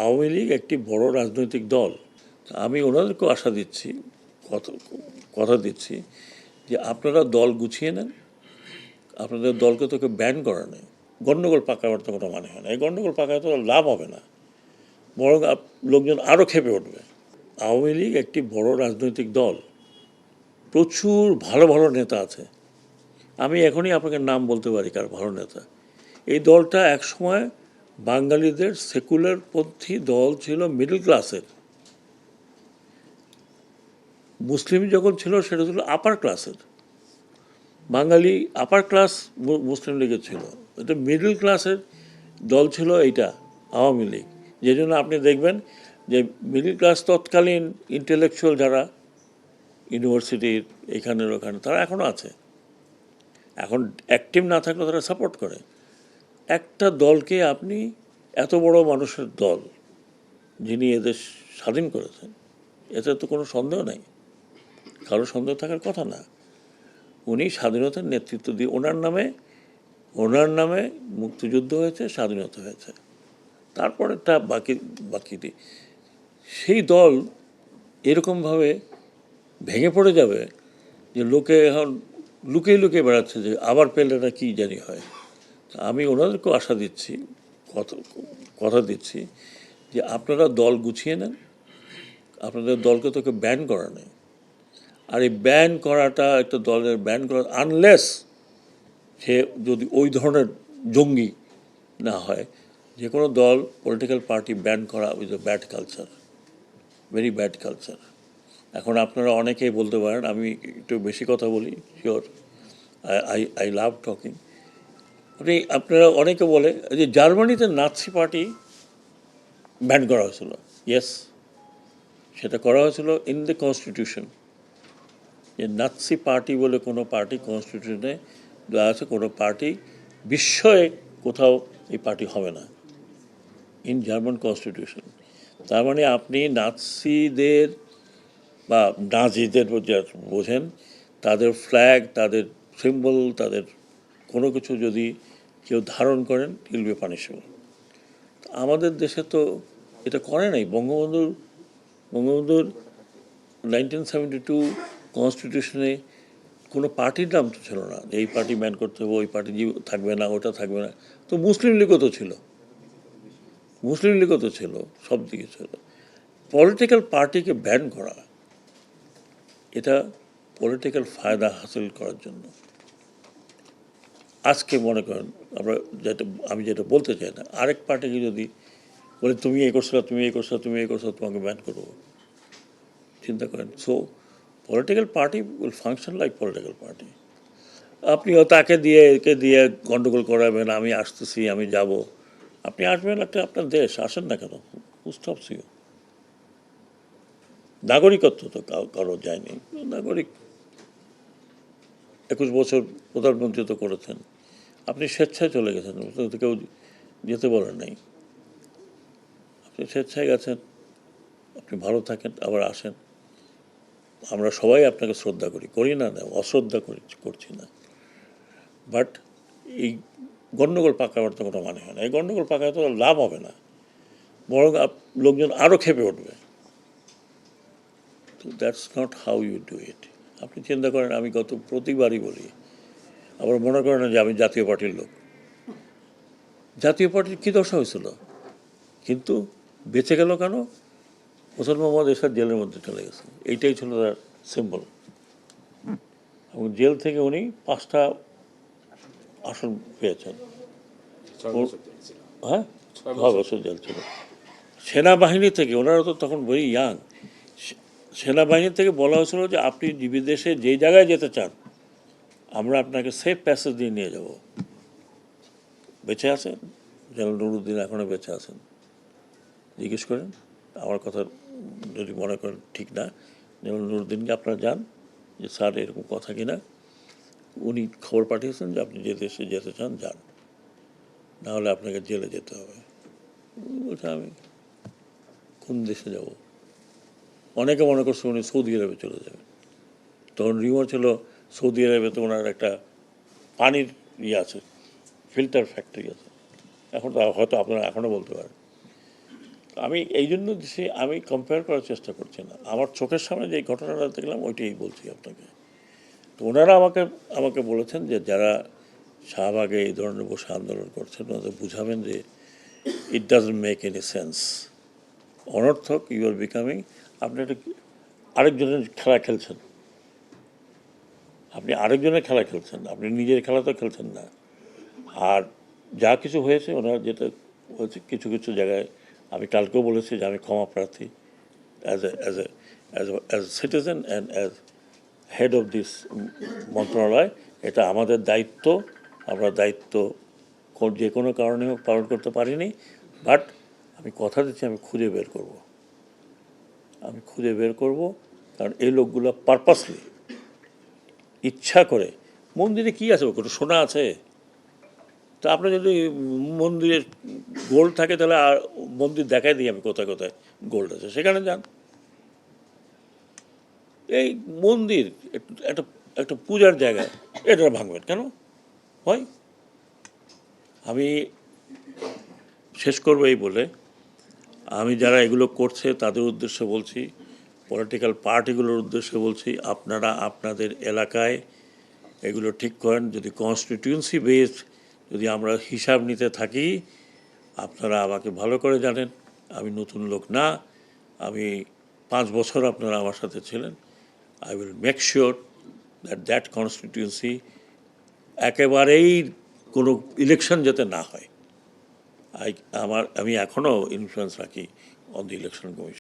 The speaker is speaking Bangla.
আওয়ামী লীগ একটি বড় রাজনৈতিক দল। আমি ওনাদেরকেও আশা দিচ্ছি, কথা কথা দিচ্ছি যে আপনারা দল গুছিয়ে নেন। আপনাদের দলকে তোকে ব্যান করা নেই, গণ্ডগোল পাকাবার তো কোনো মানে হয় না। এই গণ্ডগোল পাকায় তো লাভ হবে না, বরং লোকজন আরও ক্ষেপে উঠবে। আওয়ামী লীগ একটি বড় রাজনৈতিক দল, প্রচুর ভালো ভালো নেতা আছে। আমি এখনই আপনাকে নাম বলতে পারি কার ভালো নেতা। এই দলটা একসময় বাঙালিদের সেকুলার পন্থী দল ছিল, মিডল ক্লাসের। মুসলিম যখন ছিল সেটা ছিল আপার ক্লাসের। বাঙালি আপার ক্লাস মুসলিম লীগের ছিল, এটা মিডল ক্লাসের দল ছিল এইটা আওয়ামী লীগ। যে জন্য আপনি দেখবেন যে মিডল ক্লাস তৎকালীন ইন্টেলেকচুয়াল যারা ইউনিভার্সিটির এখানের ওখানে তারা এখনও আছে, এখন অ্যাক্টিভ না থাকলে তারা সাপোর্ট করে। একটা দলকে আপনি এত বড় মানুষের দল যিনি এদেশ স্বাধীন করেছেন, এতে তো কোনো সন্দেহ নাই, কারো সন্দেহ থাকার কথা না। উনি স্বাধীনতার নেতৃত্ব দিয়ে ওনার নামে মুক্তিযুদ্ধ হয়েছে, স্বাধীনতা হয়েছে। তারপরেরটা বাকিটি সেই দল এরকমভাবে ভেঙে পড়ে যাবে যে লোকে এখন লুকিয়ে লুকিয়ে বেড়াচ্ছে যে আবার পেলে না কী জানি হয়। আমি ওনাদেরকেও আশা দিচ্ছি, কথা দিচ্ছি যে আপনারা দল গুছিয়ে নেন। আপনাদের দলকে তোকে ব্যান করা নেই। আর এই ব্যান করাটা একটা দলের ব্যান করা, আনলেস সে যদি ওই ধরনের জঙ্গি না হয়। যে কোনো দল, পলিটিক্যাল পার্টি ব্যান করা is a bad culture, very bad culture. এখন আপনারা অনেকেই বলতে পারেন আমি একটু বেশি কথা বলি, শিওর, আই লাভ টকিং। আপনারা অনেকে বলে যে জার্মানিতে নাৎসি পার্টি ব্যান করা হয়েছিল। ইয়েস, সেটা করা হয়েছিল ইন দ্য কনস্টিটিউশন, যে নাৎসি পার্টি বলে কোনো পার্টি কনস্টিটিউশনে দেওয়া আছে, কোনো পার্টি বিস্ময়ে কোথাও এই পার্টি হবে না, ইন জার্মান কনস্টিটিউশন। তার মানে আপনি নাৎসিদের বা নাজিদের বোঝেন, তাদের ফ্ল্যাগ, তাদের সিম্বল, তাদের কোনো কিছু যদি কেউ ধারণ করেন, ইল বি পানিশেবল। আমাদের দেশে তো এটা করে নাই। বঙ্গবন্ধুর 1972 কনস্টিটিউশনে কোনো পার্টির নাম তো ছিল না, যে এই পার্টি ব্যান করতে হবে, ওই পার্টি থাকবে না, ওটা থাকবে না। তো মুসলিম লীগও তো ছিল, সব দিকে ছিল। পলিটিক্যাল পার্টিকে ব্যান করা, এটা পলিটিক্যাল ফায়দা হাসিল করার জন্য। আজকে মনে করেন আমি যেটা বলতে চাই না, আরেক পার্টিকে যদি বলে তুমি এই করছো, তোমাকে ব্যান করবো, চিন্তা করেন। So political party will function like political party. আপনিও তাকে দিয়ে একে দিয়ে গণ্ডগোল করাবেন, আমি আসতেছি, আমি যাব। আপনি আসবেন, আপনার দেশ, আসেন না কেন, স্টপস ইউ? নাগরিকত্ব তো কারো যায়নি। নাগরিক 21 বছর প্রধানমন্ত্রী তো করেছেন, আপনি স্বেচ্ছায় চলে গেছেন, কেউ যেতে বলেন নাই। আপনি স্বেচ্ছায় গেছেন, আপনি ভালো থাকেন, আবার আসেন। আমরা সবাই আপনাকে শ্রদ্ধা করি না, অশ্রদ্ধা করছি না। বাট এই গণ্ডগোল পাকাবার তো কোনো মানে হয় না। এই গণ্ডগোল পাকায় তো লাভ হবে না, বরং লোকজন আরও ক্ষেপে উঠবে। তো that's not how you do it. আপনি চিন্তা করেন, আমি প্রতিবারই বলি, আবার মনে করেন যে আমি জাতীয় পার্টির লোক। জাতীয় পার্টির কী দশা হয়েছিল, কিন্তু বেঁচে গেল কেন? হোসেন মোহাম্মদ এরশাদ জেলের মধ্যে চলে গেছে, এইটাই ছিল তার সিম্বল। এবং জেল থেকে উনি 5টা আসন পেয়েছেন। হ্যাঁ, 6 বছর জেল ছিল। সেনাবাহিনী থেকে, ওনারা তো তখন ভেরি ইয়াং, সেনাবাহিনী থেকে বলা হয়েছিল যে আপনি বিদেশে যেই জায়গায় যেতে চান, আমরা আপনাকে সেফ প্যাসেজ দিয়ে নিয়ে যাব। বেঁচে আছেন জেনারেল নুরুদ্দিন, এখনও বেঁচে আছেন। জিজ্ঞেস করেন, আমার কথা যদি মনে করেন ঠিক না, জেনারেল নুরুদ্দিনকে আপনারা যান যে স্যার এরকম কথা কিনা। উনি খবর পাঠিয়েছেন যে আপনি যে দেশে যেতে চান যান, নাহলে আপনাকে জেলে যেতে হবে। বলছে আমি কোন দেশে যাব? অনেকে মনে করছে উনি সৌদি আরবে চলে যাবেন। তখন রিউমার ছিল সৌদি আরবে তো ওনার একটা পানির আছে, ফিল্টার ফ্যাক্টরি আছে। এখন তো হয়তো আপনারা এখনও বলতে পারেন। আমি এই জন্য দিছি, আমি কম্পেয়ার করার চেষ্টা করছি না, আমার চোখের সামনে যে ঘটনাটা দেখলাম ওইটাই বলছি আপনাকে। তো ওনারা আমাকে আমাকে বলেছেন যে যারা শাহবাগে এই ধরনের বসে আন্দোলন করছেন ওদের বুঝাবেন যে it doesn't make any sense, অনর্থক, ইউ আর বিকামিং, আপনি একটা আরেকজনের খেলা খেলছেন, আপনি আরেকজনের খেলা খেলছেন, আপনি নিজের খেলা তো খেলছেন না। আর যা কিছু হয়েছে ওনারা যেটা হয়েছে কিছু কিছু জায়গায় আমি কালকেও বলেছি যে আমি ক্ষমা প্রার্থী as a citizen and as head of this মন্ত্রণালয়। এটা আমাদের দায়িত্ব, আমরা দায়িত্ব যে কোনো কারণে হোক পালন করতে পারিনি, বাট আমি কথা দিচ্ছি আমি খুঁজে বের করব, আমি খুঁজে বের করব। কারণ এই লোকগুলো পারপাসলি ইচ্ছা করে, মন্দিরে কী আছে, কোনো সোনা আছে? তা আপনার যদি মন্দিরে গোল্ড থাকে তাহলে আর মন্দির দেখাই দিই আমি কোথায় কোথায় গোল্ড আছে, সেখানে যান। এই মন্দির একটা একটা পূজার জায়গা, এটা ভাঙবেন কেন হয়? আমি শেষ করবো এই বলে, আমি যারা এগুলো করছে তাদের উদ্দেশ্যে বলছি, পলিটিক্যাল পার্টিগুলোর উদ্দেশ্যে বলছি, আপনারা আপনাদের এলাকায় এগুলো ঠিক করেন। যদি কনস্টিটিউয়েন্সি বেসড যদি আমরা হিসাব নিতে থাকি, আপনারা আমাকে ভালো করে জানেন, আমি নতুন লোক না, আমি 5 বছর আপনারা আমার সাথে ছিলেন। I will make sure that constituency একেবারেই কোনো ইলেকশন যাতে না হয়। আমি এখনও ইনফ্লুয়েন্স রাখি অন দি ইলেকশন কমিশন।